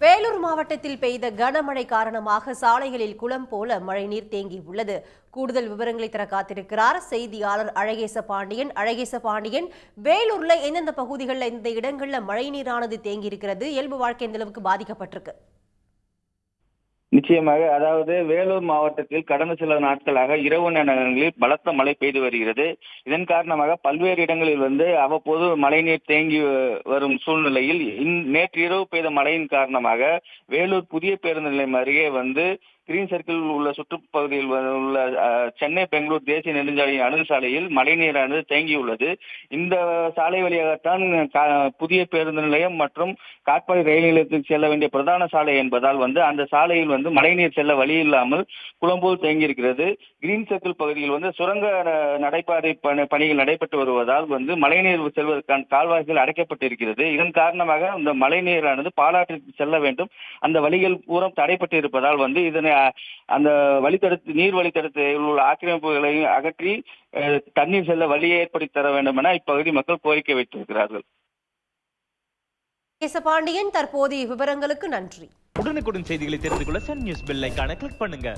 வேலூர் மாவட்டத்தில் பெய்த கனமழை காரணமாக சாலைகளில் குளம் போல மழைநீர் தேங்கியுள்ளது. கூடுதல் விவரங்களை தர காத்திருக்கிறார் செய்தியாளர் அழகேச பாண்டியன். வேலூர்ல எந்தெந்த பகுதிகளில் இந்த இடங்கள்ல மழைநீரானது தேங்கி இருக்கிறது, இயல்பு வாழ்க்கை எந்த அளவுக்கு பாதிக்கப்பட்டிருக்கு? நிச்சயமாக. அதாவது வேலூர் மாவட்டத்தில் கடந்த சில நாட்களாக இரவு நேரங்களில் பலத்த மழை பெய்து வருகிறது. இதன் காரணமாக பல்வேறு இடங்களில் அவ்வப்போது மழைநீர் தேங்கி வரும் சூழ்நிலையில் நேற்று இரவு பெய்த மழையின் காரணமாக வேலூர் புதிய பேருந்து நிலையம் அருகே கிரீன் சர்க்கிள் உள்ள சுற்றுப்பகுதியில் உள்ள சென்னை பெங்களூர் தேசிய நெடுஞ்சாலையின் அணுகுசாலையில் மழைநீரானது தேங்கியுள்ளது. இந்த சாலை வழியாகத்தான் புதிய பேருந்து நிலையம் மற்றும் காட்பாடி ரயில் நிலையத்துக்கு செல்ல வேண்டிய பிரதான சாலை என்பதால் அந்த சாலையில் மழைநீர் செல்ல வழி இல்லாமல் குளம்போல் தேங்கியிருக்கிறது. கிரீன் சர்க்கிள் பகுதியில் சுரங்க நடைபாதை பணிகள் நடைபெற்று வருவதால் மழைநீர் செல்வதற்கான கால்வாய்கள் அடைக்கப்பட்டிருக்கிறது. இதன் காரணமாக இந்த மழைநீரானது பாலாற்றிற்கு செல்ல வேண்டும். அந்த வழிகள் பூரம் தடைப்பட்டு இருப்பதால் இதனை அந்த நீர் வழித்தடத்தில் உள்ள ஆக்கிரமிப்புகளை அகற்றி தண்ணீர் செல்ல வழியை ஏற்படுத்தி தர வேண்டும் என இப்பகுதி மக்கள் கோரிக்கை வைத்திருக்கிறார்கள். பாண்டியன், தற்போதைய விவரங்களுக்கு நன்றி. உடனுக்குடன் செய்திகளை தெரிந்து கொள்ள சன் நியூஸ் பெல் ஐகானை கிளிக் பண்ணுங்க.